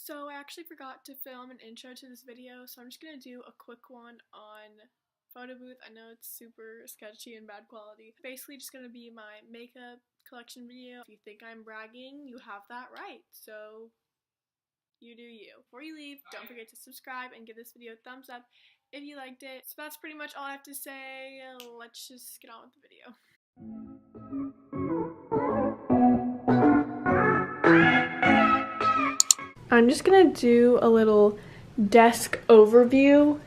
So I actually forgot to film an intro to this video, so I'm just going to do a quick one on photo booth. I know it's super sketchy and bad quality. Basically just going to be my makeup collection video. If you think I'm bragging, you have that right. So you do you. Before you leave, don't forget to subscribe and give this video a thumbs up if you liked it. So that's pretty much all I have to say. Let's just get on with the video. I'm just gonna do a little desk overview.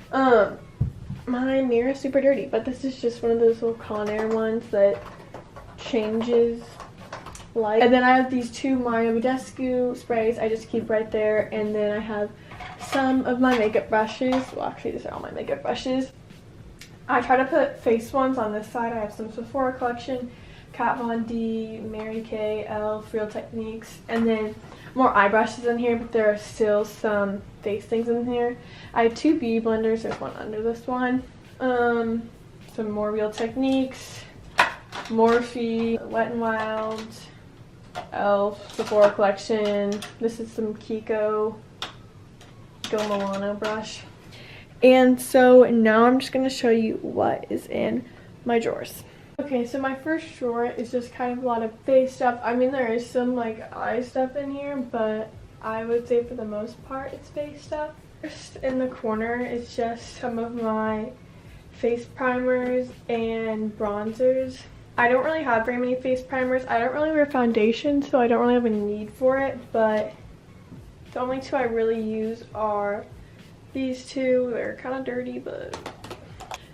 My mirror is super dirty, but this is just one of those little Conair ones that changes light. And then I have these two Mario Badescu sprays I just keep right there, and then I have some of my makeup brushes. Well, actually these are all my makeup brushes. I try to put face ones on this side. I have some Sephora collection, Kat Von D, Mary Kay, Elf, Real Techniques, and then more eye brushes in here, but there are still some face things in here. I have two beauty blenders. There's one under this one. Some more Real Techniques, Morphe, Wet n Wild, Elf, Sephora collection. This is some Kiko Milano brush. And so now I'm just going to show you what is in my drawers. Okay, so my first drawer is just kind of a lot of face stuff. I mean, there is some like eye stuff in here, but I would say for the most part it's face stuff. First in the corner is just some of my face primers and bronzers. I don't really have very many face primers. I don't really wear foundation, so I don't really have a need for it, but the only two I really use are these two. They're kind of dirty, but...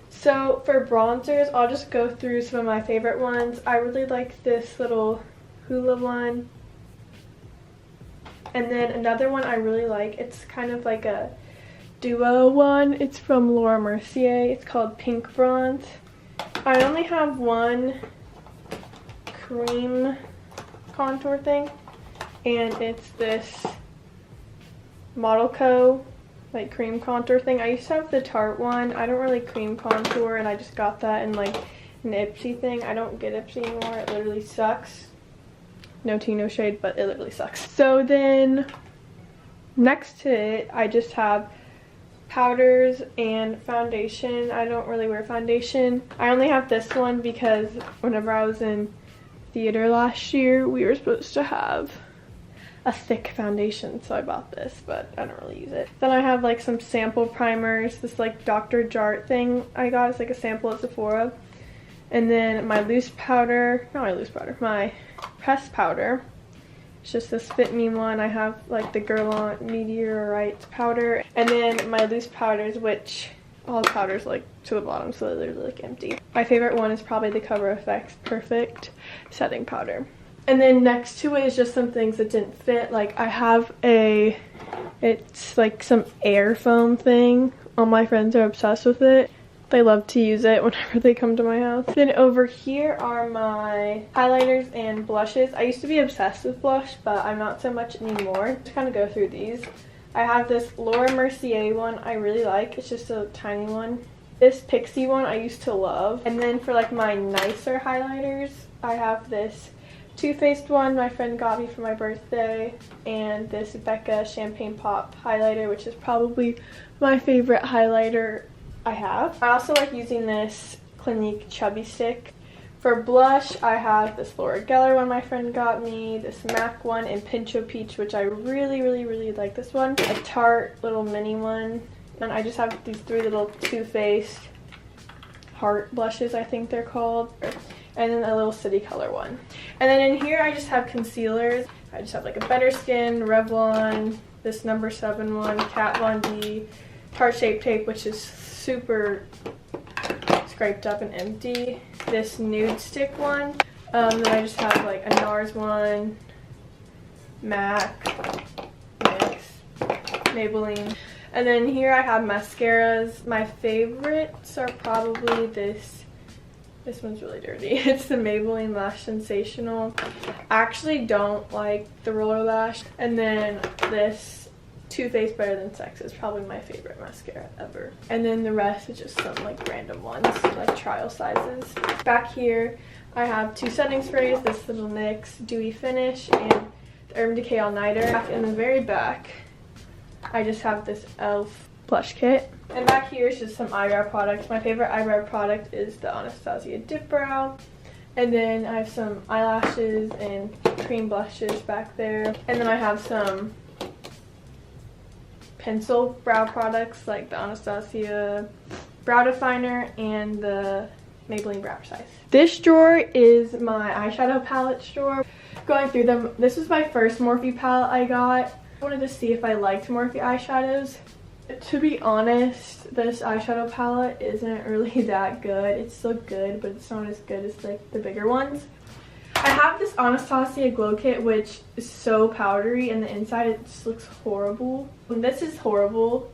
So for bronzers, I'll just go through some of my favorite ones. I really like this little Hula one. And then another one I really like, it's kind of like a duo one. It's from Laura Mercier. It's called Pink Bronze. I only have one cream contour thing, and it's this Model Co. like cream contour thing. I used to have the Tarte one. I don't really cream contour, and I just got that in like an Ipsy thing. I don't get Ipsy anymore. It literally sucks. No tea, no shade, but it literally sucks. So then next to it, I just have powders and foundation. I don't really wear foundation. I only have this one because whenever I was in theater last year, we were supposed to have a thick foundation, so I bought this, but I don't really use it. Then I have like some sample primers. This like Dr. Jart thing I got. It's like a sample at Sephora. And then my loose powder, not my loose powder, my pressed powder. It's just this Fit Me one. I have like the Guerlain Meteorite powder. And then my loose powders, which all the powders like to the bottom, so they're like empty. My favorite one is probably the Cover FX Perfect Setting Powder. And then next to it is just some things that didn't fit. Like I have it's like some air foam thing. All my friends are obsessed with it. They love to use it whenever they come to my house. Then over here are my highlighters and blushes. I used to be obsessed with blush, but I'm not so much anymore. Just kind of go through these. I have this Laura Mercier one I really like. It's just a tiny one. This Pixie one I used to love. And then for like my nicer highlighters, I have this Too Faced one my friend got me for my birthday, and this Becca Champagne Pop highlighter, which is probably my favorite highlighter I have. I also like using this Clinique Chubby Stick. For blush, I have this Laura Geller one my friend got me, this MAC one, and Pincho Peach, which I really like this one. A Tarte little mini one. And I just have these three little Too Faced heart blushes, I think they're called. And then a little City Color one. And then in here I just have concealers. I just have like a Better Skin, Revlon, this number 7 one, Kat Von D, Tarte Shape Tape, which is super scraped up and empty. This Nude Stick one. Then I just have like a NARS one, MAC, NYX, Maybelline. And then here I have mascaras. My favorites are probably this one's really dirty. It's the Maybelline Lash Sensational. I actually don't like the Roller Lash. And then this Too Faced Better Than Sex is probably my favorite mascara ever. And then the rest is just some like random ones, like trial sizes. Back here I have two setting sprays, this little NYX Dewy Finish and the Urban Decay All Nighter. In the very back I just have this e.l.f. blush kit. And back here is just some eyebrow products. My favorite eyebrow product is the Anastasia Dip Brow. And then I have some eyelashes and cream blushes back there. And then I have some pencil brow products like the Anastasia Brow Definer and the Maybelline Brow Precise. This drawer is my eyeshadow palette drawer. Going through them, this was my first Morphe palette I got. I wanted to see if I liked Morphe eyeshadows. To be honest, this eyeshadow palette isn't really that good. It's still good, but it's not as good as like the bigger ones. I have this Anastasia Glow Kit, which is so powdery, and the inside it just looks horrible. And this is horrible.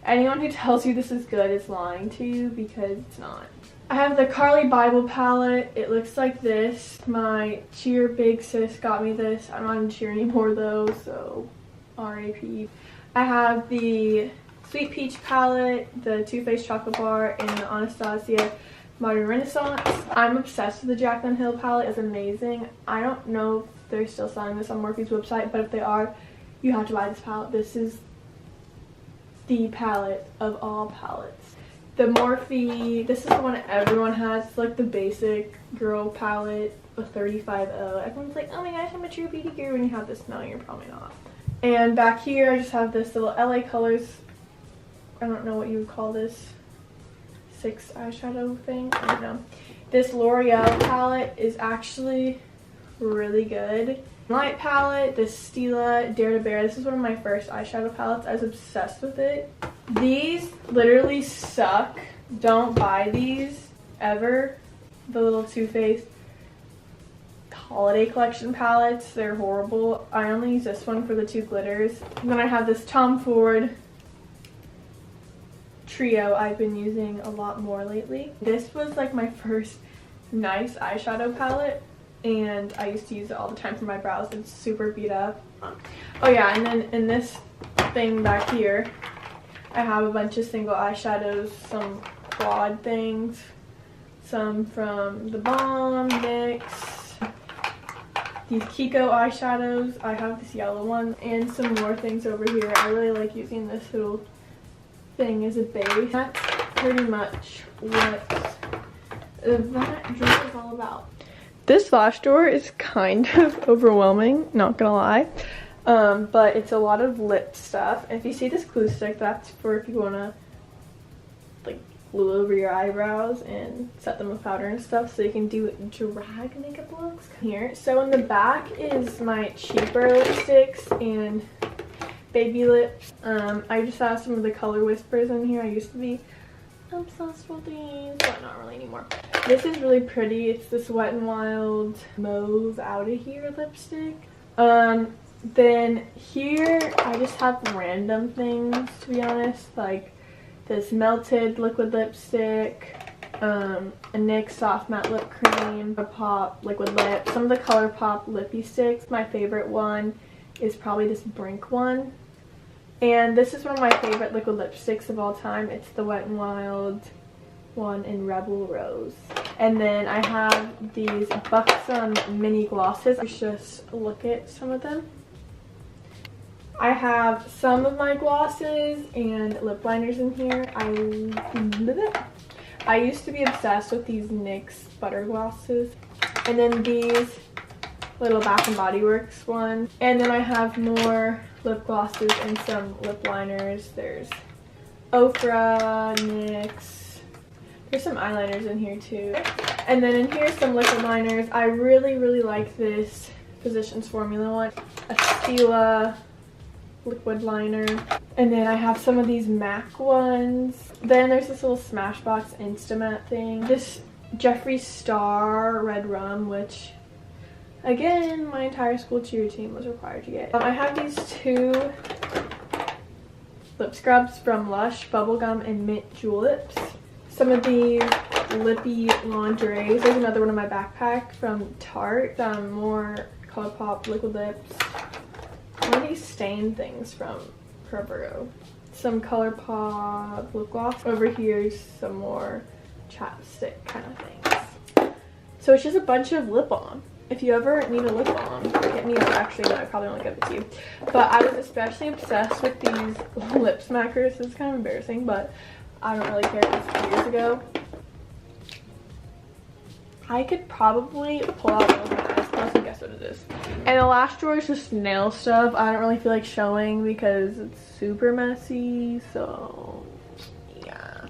Anyone who tells you this is good is lying to you, because it's not. I have the Carly Bible palette. It looks like this. My cheer big sis got me this. I'm not in cheer anymore though, so RIP. I have the Sweet Peach palette, the Too Faced Chocolate Bar, and the Anastasia Modern Renaissance. I'm obsessed with the Jaclyn Hill palette. It's amazing. I don't know if they're still selling this on Morphe's website, but if they are, you have to buy this palette. This is the palette of all palettes. The Morphe, this is the one everyone has. It's like the basic girl palette, a 35O. Everyone's like, oh my gosh, I'm a true beauty guru. When you have this, no, you're probably not. And back here, I just have this little LA Colors, I don't know what you would call this, 6 eyeshadow thing, I don't know. This L'Oreal palette is actually really good. Light palette, this Stila Dare to Bear. This is one of my first eyeshadow palettes. I was obsessed with it. These literally suck. Don't buy these ever. The little Too Faced holiday collection palettes, they're horrible. I only use this one for the 2 glitters. And then I have this Tom Ford trio I've been using a lot more lately. This was like my first nice eyeshadow palette, and I used to use it all the time for my brows. It's super beat up. Oh yeah, and then in this thing back here, I have a bunch of single eyeshadows, some quad things, some from The Balm, NYX, these Kiko eyeshadows. I have this yellow one, and some more things over here. I really like using this little thing as a base. That's pretty much what that drawer is all about. This lash drawer is kind of overwhelming, not gonna lie. But it's a lot of lip stuff. And if you see this glue stick, that's for if you wanna like glue over your eyebrows and set them with powder and stuff, so you can do drag makeup looks. Here, so in the back is my cheaper lipsticks and baby lips. I just have some of the Color Whispers in here. I used to be obsessed with these, but not really anymore. This is really pretty. It's this Wet n Wild Mauve Outta Here lipstick. Then here I just have random things, to be honest, like this Melted liquid lipstick, a NYX soft matte lip cream, a Pop liquid lip, some of the ColourPop lippy sticks. My favorite one is probably this Brink one, and this is one of my favorite liquid lipsticks of all time. It's the Wet n Wild one in Rebel Rose. And then I have these Buxom mini glosses. Let's just look at some of them. I have some of my glosses and lip liners in here. I used to be obsessed with these NYX butter glosses. And then these little Bath and Body Works ones. And then I have more lip glosses and some lip liners. There's Ofra, NYX. There's some eyeliners in here too. And then in here some liquid liners. I really like this Physicians Formula one. A Stila liquid liner. And then I have some of these MAC ones. Then there's this little Smashbox Instamatte thing. This Jeffree Star Red Rum, which again my entire school cheer team was required to get. I have these 2 lip scrubs from Lush, Bubblegum and Mint Jewel Lips. Some of these lippy lingeries. There's another one in my backpack from Tarte. Some more ColourPop liquid lips. One of these stain things from Pro. Some ColourPop lip gloss. Over here, some more chapstick kind of things. So it's just a bunch of lip balm. if you ever need a lip balm, get me. Actually, no, I probably won't give it to you. But I was especially obsessed with these lip smackers. It's kind of embarrassing, but I don't really care. This was years ago. I could probably pull out one of my eyes plus and guess what it is. And the last drawer is just nail stuff. I don't really feel like showing because it's super messy. So, yeah.